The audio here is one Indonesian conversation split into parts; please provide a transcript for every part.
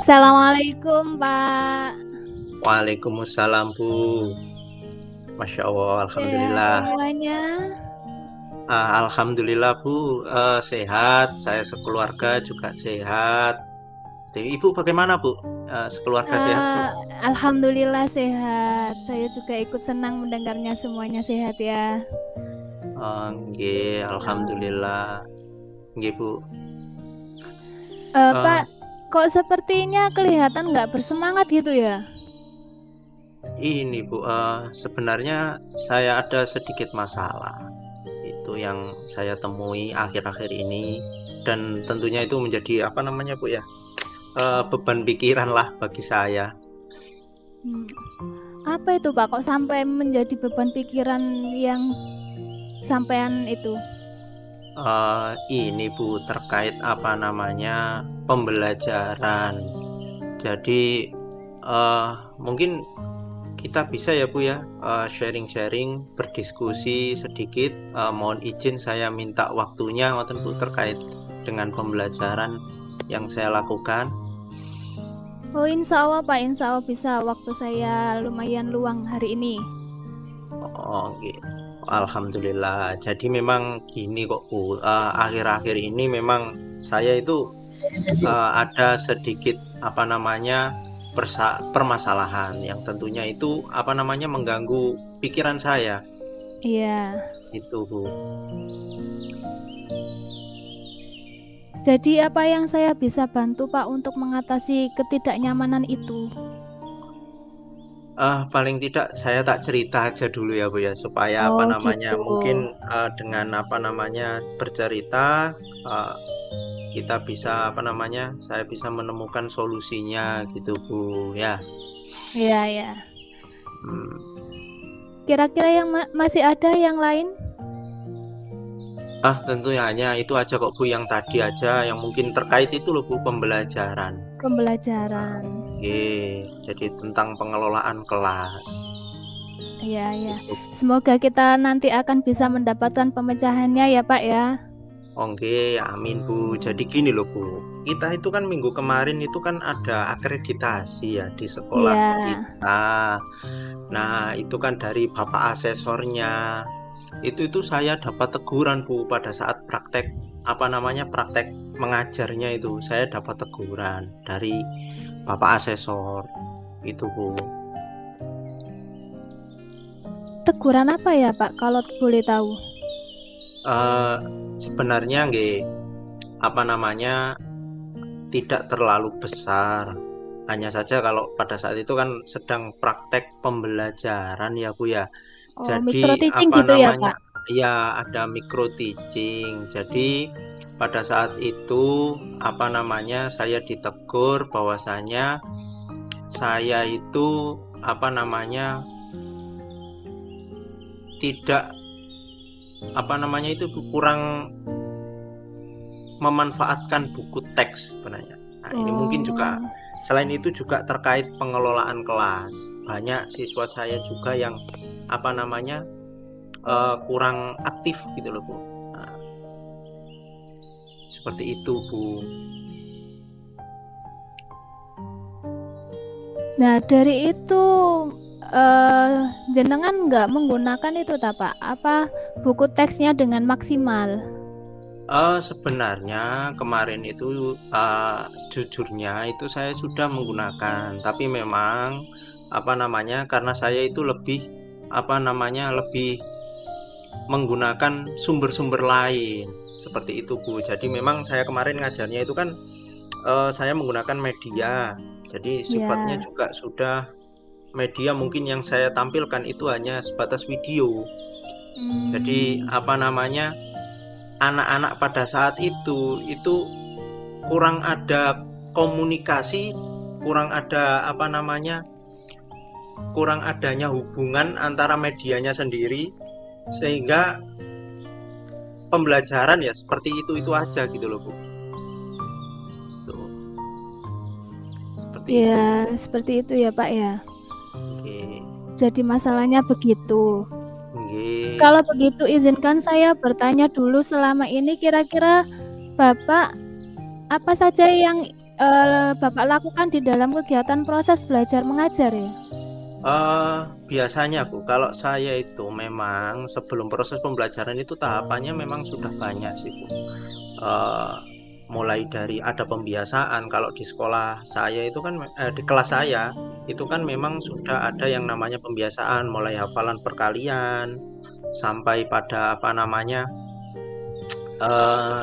Assalamualaikum, Pak. Waalaikumsalam, Bu. Masya Allah, Sehat alhamdulillah. semuanya? Alhamdulillah, Bu, sehat. Saya sekeluarga juga sehat. Ibu bagaimana, Bu? Sekeluarga sehat, Bu? Eee, Alhamdulillah sehat. Saya juga ikut senang mendengarnya semuanya sehat ya. Nggih, alhamdulillah. Nggih, Bu. Pak, Eh, kok sepertinya kelihatan nggak bersemangat gitu ya? ini, Bu, sebenarnya saya ada sedikit masalah. Itu yang saya temui akhir-akhir ini dan tentunya itu menjadi apa namanya, Bu, ya? Beban pikiran lah bagi saya. Hmm, apa itu, Pak? Kok sampai menjadi beban pikiran yang sampean itu? Ini Bu, terkait apa namanya, pembelajaran. Jadi, mungkin kita bisa ya Bu ya, sharing-sharing, berdiskusi sedikit, mohon izin saya minta waktunya ngoten Bu, terkait dengan pembelajaran yang saya lakukan. Oh, insya Allah, Pak, insya Allah bisa. Waktu saya lumayan luang hari ini. Oh, nggih. Alhamdulillah. Jadi memang gini kok Bu, akhir-akhir ini memang saya itu ada sedikit apa namanya permasalahan yang tentunya itu apa namanya mengganggu pikiran saya Iya. itu Bu. Jadi apa yang saya bisa bantu Pak untuk mengatasi ketidaknyamanan itu? Paling tidak saya tak cerita aja dulu ya Bu ya supaya apa Oh namanya gitu. mungkin dengan apa namanya bercerita eh, kita bisa apa namanya saya bisa menemukan solusinya gitu Bu ya. Iya ya. Hmm. Kira-kira yang masih ada yang lain? Tentunya hanya itu aja kok Bu, yang tadi aja yang mungkin terkait itu loh Bu, pembelajaran. Pembelajaran. Oke, jadi tentang pengelolaan kelas. Iya ya. Itu. Semoga kita nanti akan bisa mendapatkan pemecahannya ya Pak ya. Oke, amin Bu. Jadi gini loh Bu, kita itu kan minggu kemarin itu kan ada akreditasi ya di sekolah Iya. kita. Nah, itu kan dari Bapak asesornya. Itu saya dapat teguran Bu pada saat praktek apa namanya praktek mengajarnya itu saya dapat teguran dari Bapak asesor itu Bu. Teguran apa ya Pak kalau boleh tahu? Sebenarnya nggih apa namanya tidak terlalu besar, hanya saja kalau pada saat itu kan sedang praktek pembelajaran ya Bu ya. Oh, Jadi micro teaching apa gitu ya namanya Pak? ya ada micro teaching. Jadi pada saat itu apa namanya saya ditegur bahwasanya saya itu apa namanya tidak apa namanya itu kurang memanfaatkan buku teks sebenarnya. Nah, ini mungkin juga Oh. selain itu juga terkait pengelolaan kelas. Banyak siswa saya juga yang apa namanya kurang aktif gitu loh Bu. Nah, seperti itu Bu. Nah, dari itu jenengan nggak menggunakan itu tak Pak? Apa buku teksnya dengan maksimal? Sebenarnya kemarin itu jujurnya itu saya sudah menggunakan, tapi memang apa namanya karena saya itu lebih apa namanya lebih menggunakan sumber-sumber lain seperti itu Bu. Jadi memang saya kemarin ngajarnya itu kan saya menggunakan media. Jadi sifatnya Ya. juga sudah media mungkin yang saya tampilkan itu hanya sebatas video. Jadi Hmm. apa namanya anak-anak pada saat itu kurang ada komunikasi, kurang ada apa namanya kurang adanya hubungan antara medianya sendiri sehingga pembelajaran ya seperti itu aja gitu loh Bu. Tuh, seperti itu. Ya, seperti itu ya Pak ya. Oke. Jadi masalahnya begitu. Nggih. Kalau begitu izinkan saya bertanya dulu selama ini kira-kira Bapak apa saja yang Bapak lakukan di dalam kegiatan proses belajar mengajar ya? Biasanya Bu, kalau saya itu memang sebelum proses pembelajaran itu tahapannya memang sudah banyak sih Bu. Eee, Mulai dari ada pembiasaan, kalau di sekolah saya itu kan di kelas saya, itu kan memang sudah ada yang namanya pembiasaan, mulai hafalan perkalian, sampai pada apa namanya,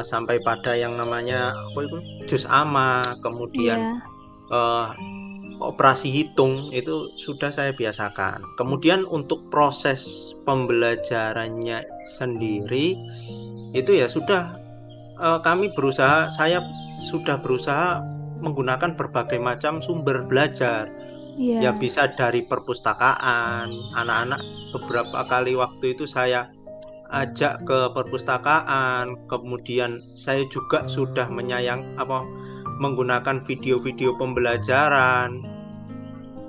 sampai pada yang namanya apa itu, juz amma, kemudian, Iya. eee operasi hitung itu sudah saya biasakan. Kemudian untuk proses pembelajarannya sendiri itu ya sudah, saya sudah berusaha menggunakan berbagai macam sumber belajar. Ya Iya. bisa dari perpustakaan, anak-anak beberapa kali waktu itu saya ajak ke perpustakaan, kemudian saya juga sudah menggunakan video-video pembelajaran.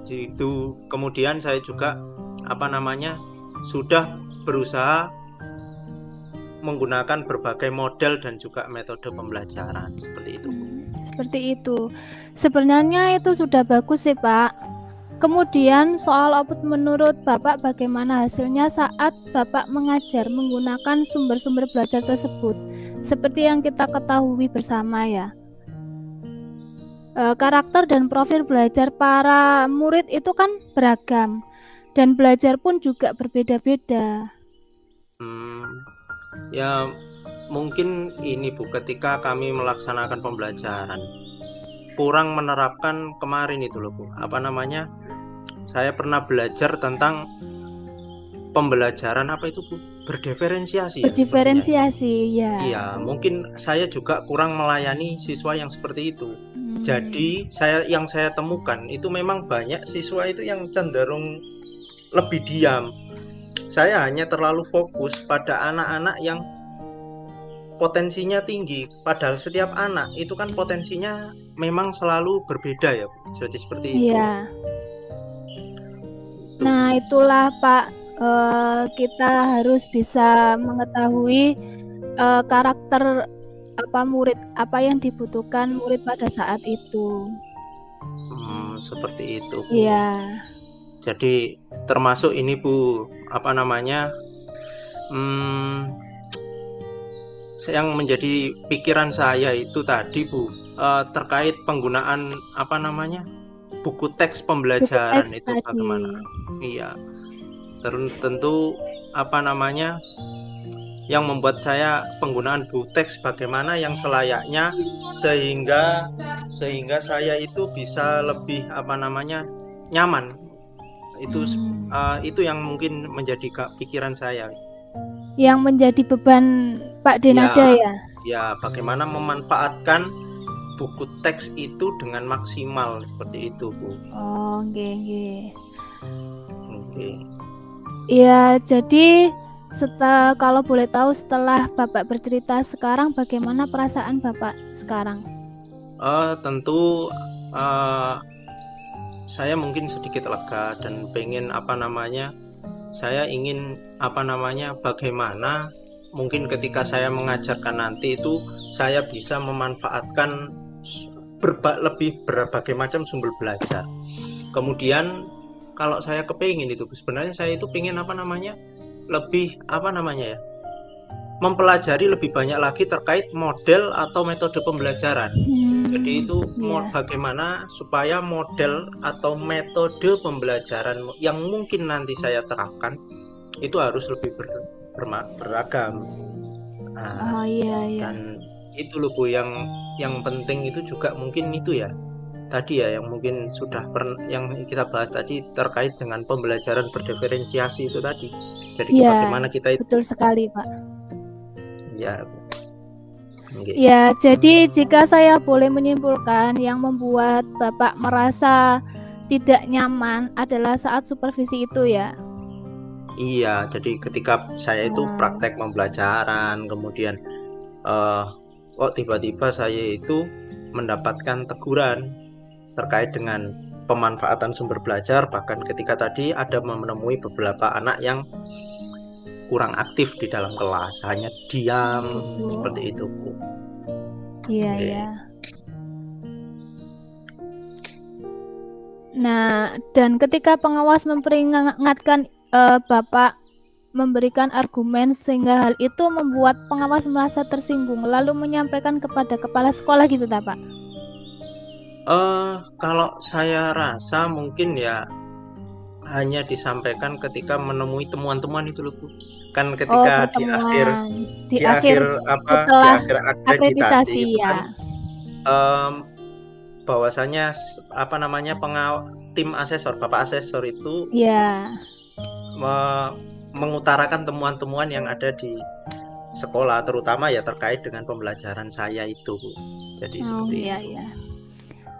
Itu kemudian saya juga sudah berusaha menggunakan berbagai model dan juga metode pembelajaran seperti itu Bu. Seperti itu. Sebenarnya itu sudah bagus sih Pak. Kemudian soal output menurut Bapak bagaimana hasilnya saat Bapak mengajar menggunakan sumber-sumber belajar tersebut? Seperti yang kita ketahui bersama ya. Karakter dan profil belajar para murid itu kan beragam dan belajar pun juga berbeda-beda. Ya mungkin ini Bu, ketika kami melaksanakan pembelajaran kurang menerapkan kemarin itu loh Bu, saya pernah belajar tentang pembelajaran apa itu Bu? Berdiferensiasi ya sepertinya. Berdiferensiasi ya. Iya, mungkin saya juga kurang melayani siswa yang seperti itu. Jadi yang saya temukan itu memang banyak siswa itu yang cenderung lebih diam. Saya hanya terlalu fokus pada anak-anak yang potensinya tinggi. Padahal setiap anak itu kan potensinya memang selalu berbeda ya, seperti itu. Iya. Nah, itulah Pak, kita harus bisa mengetahui karakter murid, apa yang dibutuhkan murid pada saat itu. Seperti itu Bu. Iya. Jadi termasuk ini Bu, yang menjadi pikiran saya itu tadi Bu, terkait penggunaan buku teks Buku pembelajaran teks itu tadi. bagaimana? Iya, tentu yang membuat saya penggunaan buku teks bagaimana yang selayaknya sehingga saya itu bisa lebih nyaman. Itu yang mungkin menjadi pikiran saya. Yang menjadi beban Pak Denada ya? Ya, bagaimana memanfaatkan buku teks itu dengan maksimal seperti itu Bu. Oh, nggih. Oke. Ya, jadi kalau boleh tahu setelah Bapak bercerita sekarang bagaimana perasaan Bapak sekarang? Tentu saya mungkin sedikit lega dan pengen saya ingin bagaimana mungkin ketika saya mengajarkan nanti itu saya bisa memanfaatkan berbagai macam sumber belajar. Kemudian kalau saya kepingin itu sebenarnya saya itu pengen lebih mempelajari lebih banyak lagi terkait model atau metode pembelajaran. Jadi itu bagaimana supaya model atau metode pembelajaran yang mungkin nanti saya terapkan itu harus lebih beragam. Dan itu loh Bu, yang penting itu juga mungkin itu ya. Tadi ya yang mungkin yang kita bahas tadi terkait dengan pembelajaran berdiferensiasi itu tadi. Jadi bagaimana kita itu. Betul sekali Pak. Ya. Okay. Ya, jadi jika saya boleh menyimpulkan yang membuat Bapak merasa tidak nyaman adalah saat supervisi itu ya? Iya, jadi ketika saya itu praktek pembelajaran, kemudian kok tiba-tiba saya itu mendapatkan teguran terkait dengan pemanfaatan sumber belajar, bahkan ketika tadi ada menemui beberapa anak yang kurang aktif di dalam kelas, hanya diam seperti itu Bu. Iya. Nah, dan ketika pengawas memperingatkan Bapak memberikan argumen sehingga hal itu membuat pengawas merasa tersinggung lalu menyampaikan kepada kepala sekolah gitu tak Pak? Kalau saya rasa mungkin ya hanya disampaikan ketika menemui temuan-temuan itu loh, Bu. Kan Oh, ketika pertemuan di di akhir akhir apa, di setelah akhir akreditasi akreditasi itu kan, ya. mmm, bahwasanya apa namanya, tim asesor, Bapak asesor itu Ya. me mengutarakan temuan-temuan yang ada di sekolah, terutama ya terkait dengan pembelajaran saya itu, Bu. Jadi Oh, seperti iya itu. ya.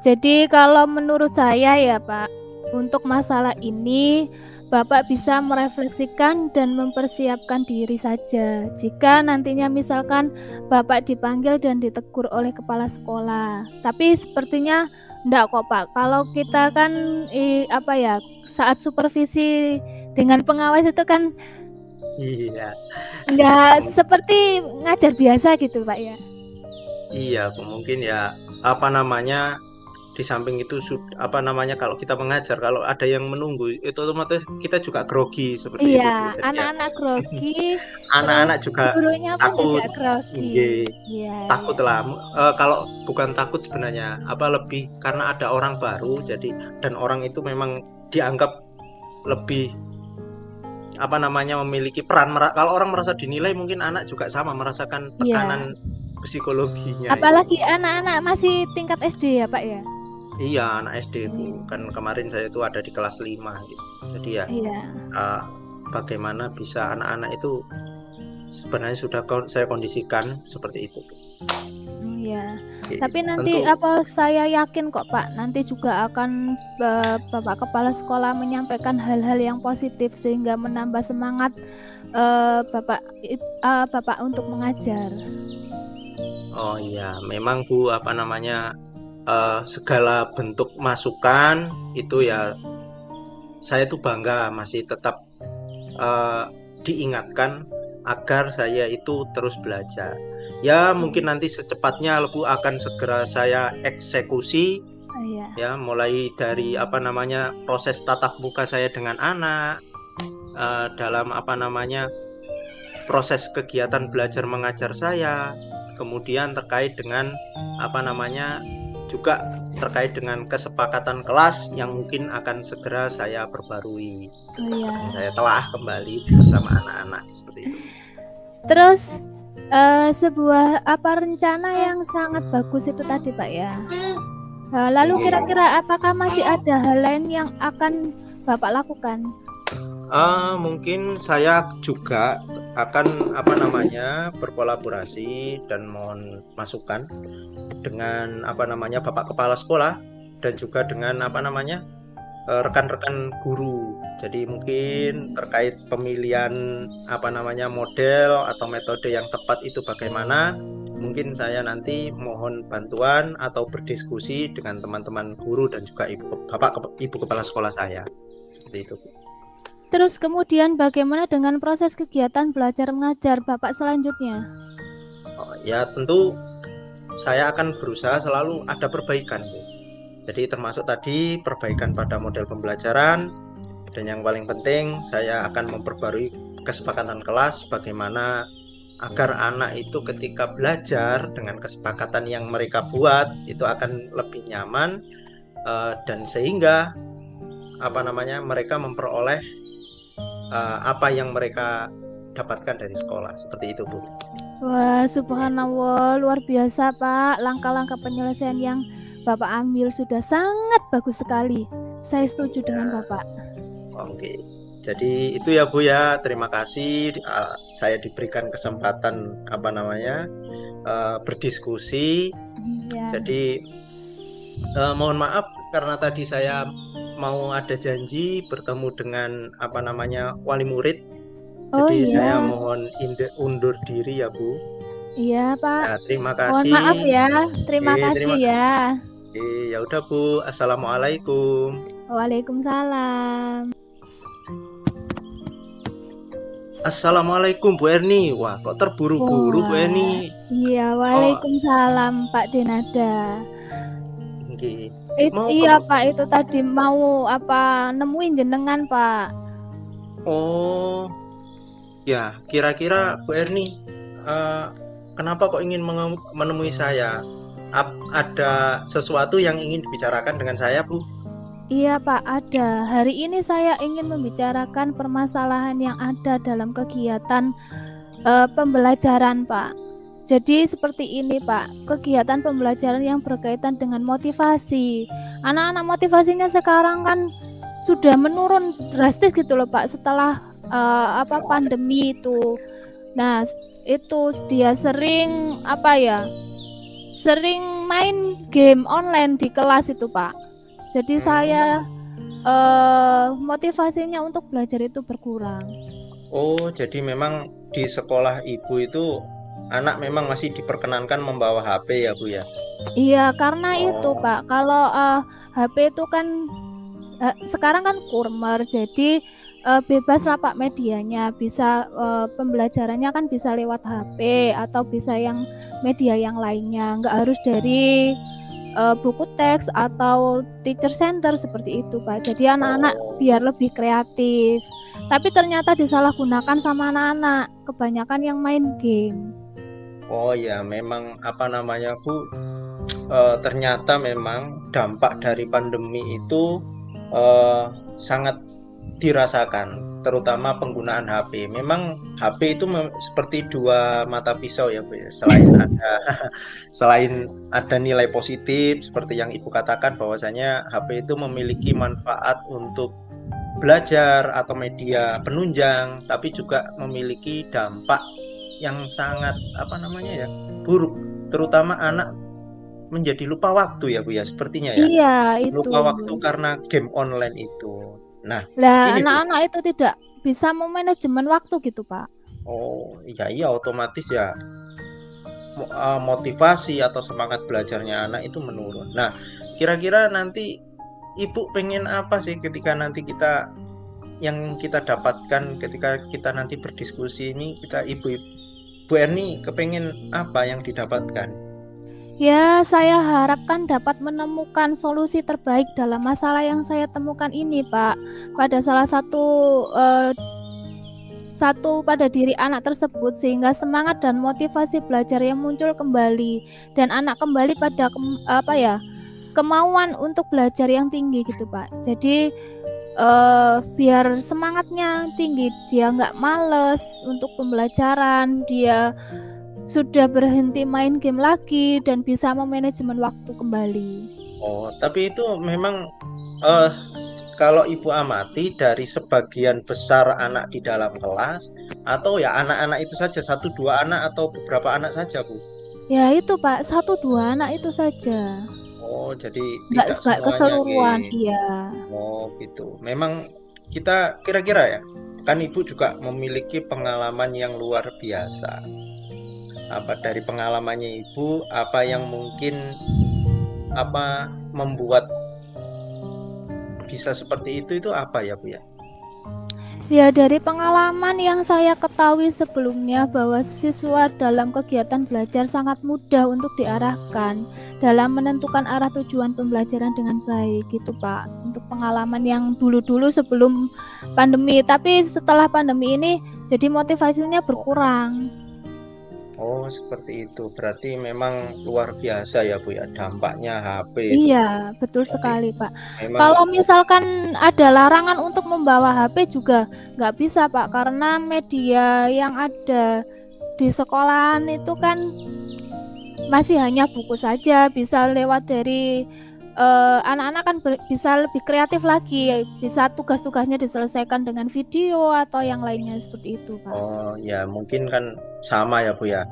Jadi kalau menurut saya ya Pak, untuk masalah ini Bapak bisa merefleksikan dan mempersiapkan diri saja. Jika nantinya misalkan Bapak dipanggil dan ditegur oleh kepala sekolah. Tapi sepertinya enggak kok Pak. Kalau kita kan apa ya, saat supervisi dengan pengawas itu kan Iya, enggak mung seperti ngajar biasa gitu Pak ya. iya, Bu, mungkin ya, apa namanya, di samping itu apa namanya, kalau kita mengajar, kalau ada yang menunggu, itu otomatis kita juga grogi, seperti Iya, itu, Bu. Jadi ya anak-anak grogi, terus anak-anak juga gurunya pun juga takut, grogi. nggih, Iya, iya. takutlah, kalau bukan takut sebenarnya, apa, lebih karena ada orang baru, jadi dan orang itu memang dianggap lebih, apa namanya, memiliki peran kalau orang merasa dinilai mungkin anak juga sama merasakan Iya. tekanan psikologinya itu, Bu. Apalagi anak-anak masih tingkat SD ya, Pak ya? Iya, anak SD, Bu. Iya. Kan kemarin saya itu ada di kelas 5 gitu. Jadi ya, Iya. eee, bagaimana bisa anak-anak itu sebenarnya sudah saya kondisikan seperti itu, Bu. Iya. Oke, Tapi nanti tentu saya yakin kok, Pak, nanti juga akan Bapak kepala sekolah menyampaikan hal-hal yang positif sehingga menambah semangat Bapak untuk mengajar. oh iya, memang, Bu, apa namanya, segala bentuk masukan itu ya saya tuh bangga masih tetap, eee, diingatkan agar saya itu terus belajar. Ya mungkin nanti secepatnya Bu akan segera saya eksekusi Oh, iya. ya, mulai dari apa namanya, proses tatap muka saya dengan anak, dalam apa namanya, proses kegiatan belajar mengajar saya, kemudian terkait dengan apa namanya, juga terkait dengan kesepakatan kelas yang mungkin akan segera saya perbarui, Oh, akan iya. saya telah kembali bersama anak-anak, seperti itu. Terus sebuah rencana yang sangat bagus itu tadi, Pak ya. Lalu Nggih. kira-kira apakah masih ada hal lain yang akan Bapak lakukan? Mungkin saya juga akan apa namanya, berkolaborasi dan mohon masukan dengan apa namanya, Bapak Kepala Sekolah dan juga dengan apa namanya, rekan-rekan guru. Jadi mungkin terkait pemilihan apa namanya, model atau metode yang tepat itu bagaimana, mungkin saya nanti mohon bantuan atau berdiskusi dengan teman-teman guru dan juga Ibu Kepala Sekolah saya. Seperti itu, Bu. Terus kemudian bagaimana dengan proses kegiatan belajar mengajar Bapak selanjutnya? Oh, ya tentu saya akan berusaha selalu ada perbaikan, Bu. Jadi termasuk tadi perbaikan pada model pembelajaran dan yang paling penting saya akan memperbarui kesepakatan kelas bagaimana agar anak itu ketika belajar dengan kesepakatan yang mereka buat itu akan lebih nyaman, dan sehingga apa namanya, mereka memperoleh apa yang mereka dapatkan dari sekolah, seperti itu, Bu. Wah, subhanallah, luar biasa, Pak. Langkah-langkah penyelesaian yang Bapak ambil sudah sangat bagus sekali. Saya setuju dengan Bapak. Oke. Jadi itu ya, Bu, ya. Terima kasih, saya diberikan kesempatan apa namanya, berdiskusi. Ya. Jadi mohon maaf karena tadi saya mau ada janji bertemu dengan apa namanya, wali murid. Oh Jadi saya iya, mohon undur diri ya, Bu. iya Pak. Ya, terima Mohon maaf kasih. ya. Terima kasih Terima ya. ya udah, Bu. Assalamualaikum. Waalaikumsalam. Assalamualaikum Bu Erni. Wah, kok terburu-buru Bu Wah, Erni? iya, Oh, waalaikumsalam Pak Denada. nggih. Mau ke Iya Pak, itu tadi mau nemuin jenengan Pak. oh, ya, kira-kira Bu Erni, eh, kenapa kok ingin menemui saya? Ada sesuatu yang ingin dibicarakan dengan saya, Bu? Iya Pak, ada. Hari ini saya ingin membicarakan permasalahan yang ada dalam kegiatan pembelajaran Pak. Jadi seperti ini Pak, kegiatan pembelajaran yang berkaitan dengan motivasi. Anak-anak motivasinya sekarang kan sudah menurun drastis gitu loh Pak setelah pandemi itu. Nah, itu dia sering main game online di kelas itu Pak. Jadi saya motivasinya untuk belajar itu berkurang. Oh, jadi memang di sekolah Ibu itu anak memang masih diperkenankan membawa HP ya, Bu ya? Iya, karena itu Oh, Pak, kalau HP itu kan sekarang kan kurmer, jadi bebas lah Pak medianya, bisa pembelajarannya kan bisa lewat HP atau bisa yang media yang lainnya, nggak harus dari buku teks atau teacher center seperti itu Pak. Jadi anak-anak oh, biar lebih kreatif. Tapi ternyata disalahgunakan sama anak-anak, kebanyakan yang main game. oh ya, memang apa namanya, Bu? Ternyata memang dampak dari pandemi itu sangat dirasakan, terutama penggunaan HP. Memang HP itu seperti dua mata pisau ya, Bu ya. Selain ada nilai positif seperti yang Ibu katakan bahwasanya HP itu memiliki manfaat untuk belajar atau media penunjang, tapi juga memiliki dampak yang sangat apa namanya ya, buruk, terutama anak menjadi lupa waktu ya Bu ya, sepertinya ya. Iya, itu. Lupa waktu karena game online itu. Nah, Lah, ini Bu. anak-anak itu tidak bisa memanajemen waktu gitu, Pak. Oh, iya iya otomatis ya motivasi atau semangat belajarnya anak itu menurun. Nah, kira-kira nanti Ibu pengen apa sih ketika nanti kita yang kita dapatkan ketika kita nanti berdiskusi ini kita Bu Erni kepengen apa yang didapatkan? Ya, saya harapkan dapat menemukan solusi terbaik dalam masalah yang saya temukan ini, Pak. Pada salah satu pada diri anak tersebut sehingga semangat dan motivasi belajar yang muncul kembali dan anak kembali pada kemauan untuk belajar yang tinggi gitu Pak. Jadi biar semangatnya tinggi, dia nggak males untuk pembelajaran, dia sudah berhenti main game lagi dan bisa memanajemen waktu kembali. Oh, tapi itu memang eh, kalau Ibu amati dari sebagian besar anak di dalam kelas atau ya anak-anak itu saja satu dua anak atau beberapa anak saja Bu? Ya itu Pak, 1-2 anak itu saja, Oh, jadi tidak nggak semuanya keseluruhan. game. Iya. Oh, gitu. Memang kita kira-kira ya, kan Ibu juga memiliki pengalaman yang luar biasa. Apa dari pengalamannya Ibu, apa yang mungkin apa membuat bisa seperti itu apa ya Bu ya? Ya, dari pengalaman yang saya ketahui sebelumnya bahwa siswa dalam kegiatan belajar sangat mudah untuk diarahkan dalam menentukan arah tujuan pembelajaran dengan baik gitu Pak. Untuk pengalaman yang dulu-dulu sebelum pandemi, tapi setelah pandemi ini jadi motivasinya berkurang. Oh, seperti itu. Berarti memang luar biasa ya Bu ya dampaknya HP itu. Iya, betul Berarti sekali Pak. memang Kalau misalkan ada larangan untuk membawa HP juga nggak bisa Pak, karena media yang ada di sekolahan itu kan masih hanya buku saja, bisa lewat dari anak-anak kan bisa lebih kreatif lagi, bisa tugas-tugasnya diselesaikan dengan video atau yang lainnya seperti itu, Pak. oh ya mungkin kan sama ya Bu ya.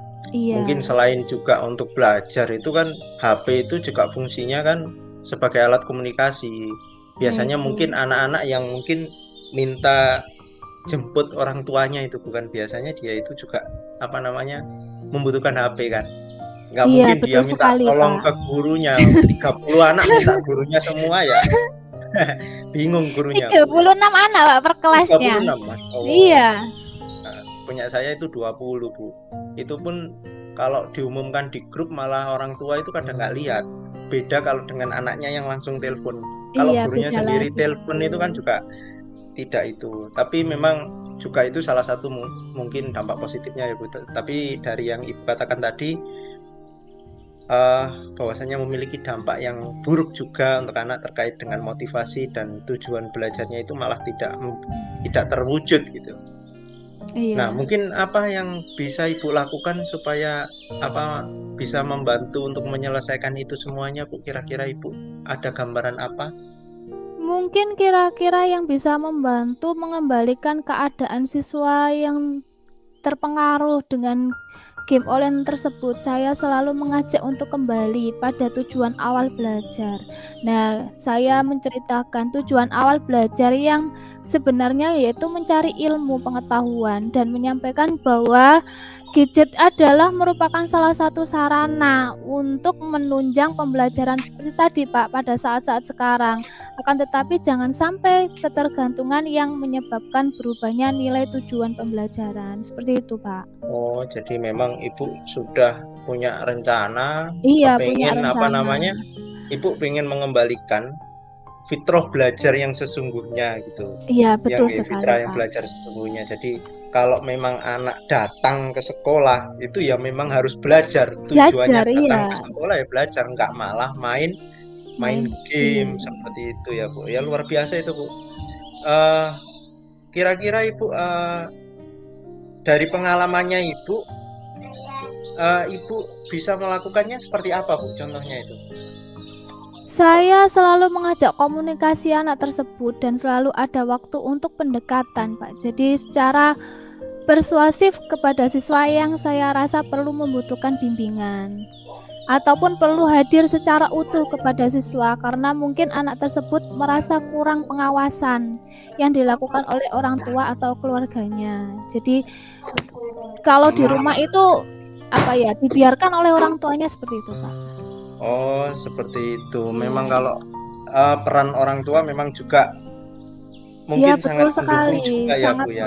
Mungkin Iya, selain juga untuk belajar itu kan HP itu juga fungsinya kan sebagai alat komunikasi. ya Biasanya itu. mungkin anak-anak yang mungkin minta jemput orang tuanya itu bukan biasanya dia itu juga apa namanya membutuhkan HP kan. Nggak Iya, mungkin dia betul minta sekali, tolong Pak. ke gurunya. 30 anak minta gurunya semua ya. Bingung gurunya. 36 anak, Pak, per Tiga kelasnya. puluh enam Mas. Oh. Iya. Nah, punya saya itu 20 Bu. Itu pun kalau diumumkan di grup malah orang tua itu kadang nggak lihat. Beda kalau dengan anaknya yang langsung telepon. Kalau Iya, gurunya beda sendiri lagi. telepon itu kan juga tidak itu. Tapi memang juga itu salah satu mungkin dampak positifnya ya Bu. Tapi dari yang Ibu katakan tadi, eh, bahwasanya memiliki dampak yang buruk juga untuk anak terkait dengan motivasi dan tujuan belajarnya itu malah tidak terwujud gitu. Nah, Iya. mungkin apa yang bisa Ibu lakukan supaya apa bisa membantu untuk menyelesaikan itu semuanya, Bu? Kira-kira Ibu ada gambaran apa? Mungkin kira-kira yang bisa membantu mengembalikan keadaan siswa yang terpengaruh dengan game online tersebut, saya selalu mengajak untuk kembali pada tujuan awal belajar. Nah, saya menceritakan tujuan awal belajar yang sebenarnya yaitu mencari ilmu pengetahuan dan menyampaikan bahwa gadget adalah merupakan salah satu sarana untuk menunjang pembelajaran seperti tadi Pak pada saat-saat sekarang. Akan tetapi jangan sampai ketergantungan yang menyebabkan berubahnya nilai tujuan pembelajaran. Seperti itu Pak. Oh, jadi memang Ibu sudah punya rencana, Iya, punya kepengen apa rencana. namanya? Ibu pengen mengembalikan fitrah belajar yang sesungguhnya gitu. Iya, Yang betul ya, sekali, fitrah yang Pak. belajar sesungguhnya. Jadi kalau memang anak datang ke sekolah itu ya memang harus belajar. Tujuannya Belajar, datang iya, ke sekolah ya belajar, nggak malah main main main game game. seperti itu ya Bu. Ya luar biasa itu Bu. Eh, Kira-kira Ibu dari pengalamannya Ibu, Ibu bisa melakukannya seperti apa Bu? Contohnya itu. Saya selalu mengajak komunikasi anak tersebut dan selalu ada waktu untuk pendekatan, Pak. Jadi secara persuasif kepada siswa yang saya rasa perlu membutuhkan bimbingan ataupun perlu hadir secara utuh kepada siswa karena mungkin anak tersebut merasa kurang pengawasan yang dilakukan oleh orang tua atau keluarganya. Jadi kalau di rumah itu apa ya, dibiarkan oleh orang tuanya seperti itu, Pak. Oh, seperti itu. Memang Iya. kalau peran orang tua memang juga Iya, mungkin betul sangat mendukung sekali. juga ya Sangat Bu ya.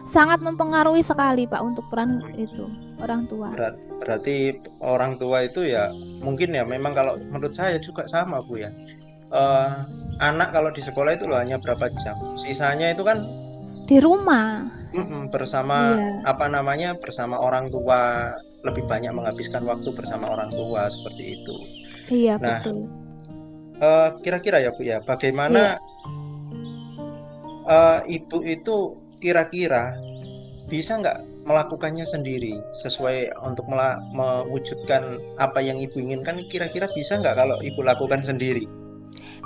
sangat mempengaruhi sekali, Pak, untuk peran itu orang tua. Berarti orang tua itu ya mungkin ya memang kalau menurut saya juga sama Bu ya. Eh, Anak kalau di sekolah itu loh hanya berapa jam. Sisanya itu kan Di rumah. bersama Iya. apa namanya bersama orang tua, lebih banyak menghabiskan waktu bersama orang tua seperti itu. Iya, Nah, betul. kira-kira ya Bu ya, bagaimana Iya. Ibu itu kira-kira bisa nggak melakukannya sendiri sesuai untuk mewujudkan apa yang Ibu inginkan, kira-kira bisa nggak kalau Ibu lakukan sendiri?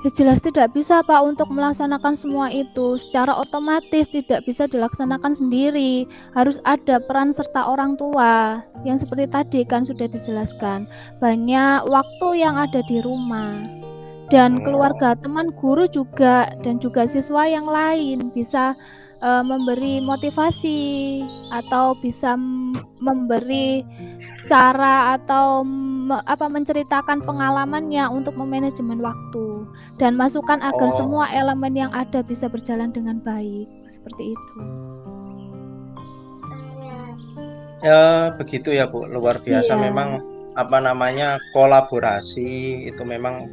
Ya jelas tidak bisa, Pak, untuk melaksanakan semua itu secara otomatis tidak bisa dilaksanakan sendiri. Harus ada peran serta orang tua. Yang seperti tadi kan sudah dijelaskan. Banyak waktu yang ada di rumah. Dan Oh, keluarga, teman, guru juga dan juga siswa yang lain bisa memberi motivasi atau bisa memberi cara atau menceritakan pengalamannya untuk memanajemen waktu dan masukan agar oh, semua elemen yang ada bisa berjalan dengan baik, seperti itu. ya begitu ya Bu, luar biasa Iya, memang apa namanya kolaborasi itu memang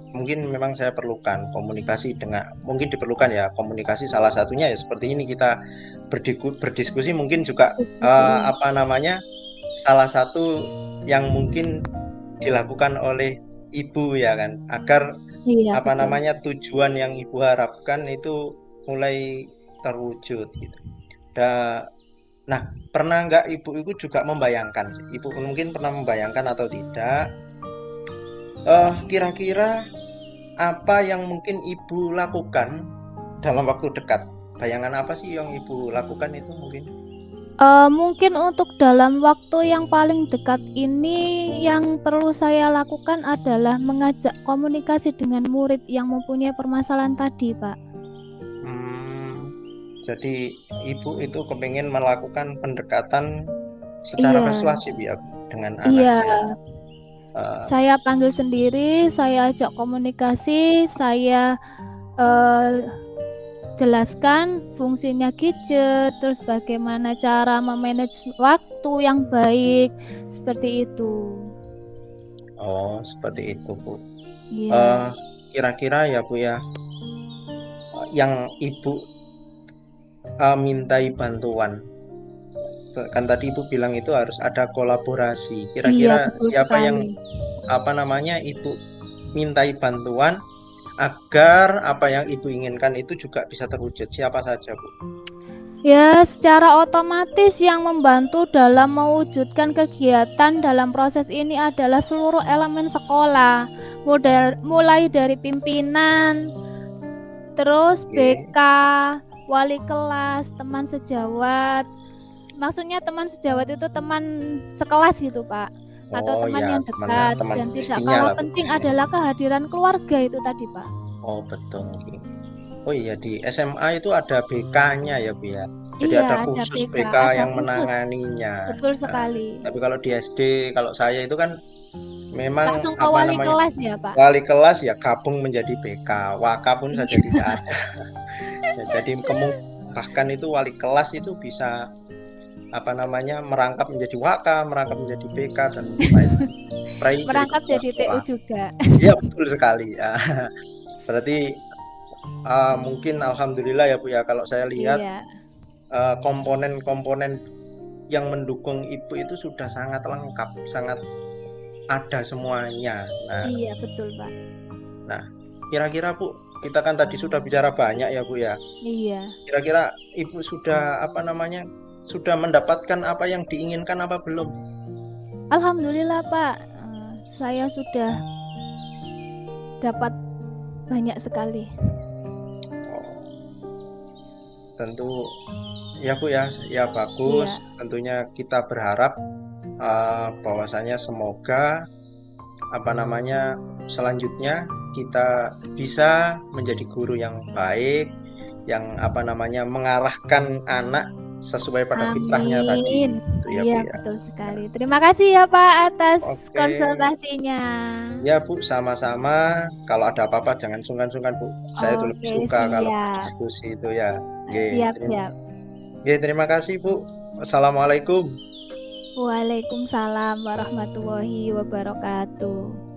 mungkin memang saya perlukan komunikasi dengan mungkin diperlukan ya komunikasi salah satunya ya seperti ini kita berdiskusi mungkin juga diskusi, iya. apa namanya salah satu yang mungkin dilakukan oleh ibu ya kan agar Iya, apa betul. namanya tujuan yang ibu harapkan itu mulai terwujud gitu. Nah, pernah nggak ibu itu juga membayangkan, ibu mungkin pernah membayangkan atau tidak, kira-kira apa yang mungkin ibu lakukan dalam waktu dekat? Bayangan apa sih yang ibu lakukan itu mungkin? Mungkin untuk dalam waktu yang paling dekat ini yang perlu saya lakukan adalah mengajak komunikasi dengan murid yang mempunyai permasalahan tadi, Pak. Hmm, jadi ibu itu kepingin melakukan pendekatan secara Iya, persuasif ya dengan iya. anaknya. Eh, Saya panggil sendiri, saya ajak komunikasi, saya eh, jelaskan fungsinya gadget, terus bagaimana cara memanage waktu yang baik, seperti itu. Oh, seperti itu, Bu. Iya. Kira-kira ya, Bu ya, yang Ibu mintai bantuan. Kan tadi Ibu bilang itu harus ada kolaborasi. Iya, Kira-kira betul siapa yang sekali. Ibu mintai bantuan agar apa yang Ibu inginkan itu juga bisa terwujud? Siapa saja, Bu? Ya, secara otomatis yang membantu dalam mewujudkan kegiatan dalam proses ini adalah seluruh elemen sekolah, mulai dari pimpinan, terus Oke. BK, wali kelas, teman sejawat. Maksudnya teman sejawat itu teman sekelas gitu, Pak, atau Oh teman ya, yang dekat, teman dan tidak pastinya kalah lah, Bu. penting adalah kehadiran keluarga itu tadi, Pak. Oh, betul. Oh iya, di SMA itu ada BK-nya ya, Bu ya. Jadi Iya, ada ada khusus BK, BK ada yang khusus. menanganinya. Betul Nah, sekali. tapi kalau di SD, kalau saya itu kan memang Langsung ke wali kelas ya, Pak? wali kelas ya gabung menjadi BK. Waka pun saja Iya. tidak ada. Ya, jadi bahkan itu wali kelas itu bisa merangkap menjadi Waka, merangkap menjadi BK dan lain jadi Merangkap kepala jadi TU sekolah. juga. Iya, betul sekali. Ya. Berarti mungkin alhamdulillah ya, Bu ya, kalau saya lihat Iya. komponen-komponen yang mendukung Ibu itu sudah sangat lengkap, sangat ada semuanya. Iya, betul, Pak. Nah, kira-kira Bu, kita kan tadi sudah bicara banyak ya, Bu ya. Iya. Kira-kira Ibu sudah sudah mendapatkan apa yang diinginkan apa belum? Alhamdulillah, Pak. Saya sudah dapat banyak sekali. Oh, tentu ya, Bu ya, ya bagus. Iya. Tentunya kita berharap bahwasanya semoga selanjutnya kita bisa menjadi guru yang baik, yang mengarahkan anak sesuai pada fitrahnya tadi. Amin. Itu ya, Bu Iya, ya. betul sekali. Terima kasih ya, Pak, atas Oke. konsultasinya. Ya, Bu, sama-sama. Kalau ada apa-apa jangan sungkan-sungkan, Bu. Saya itu lebih Oke, suka kalau siap. berdiskusi itu ya. Oke, Siap, siap. terima kasih, Bu. Assalamualaikum. Waalaikumsalam warahmatullahi wabarakatuh.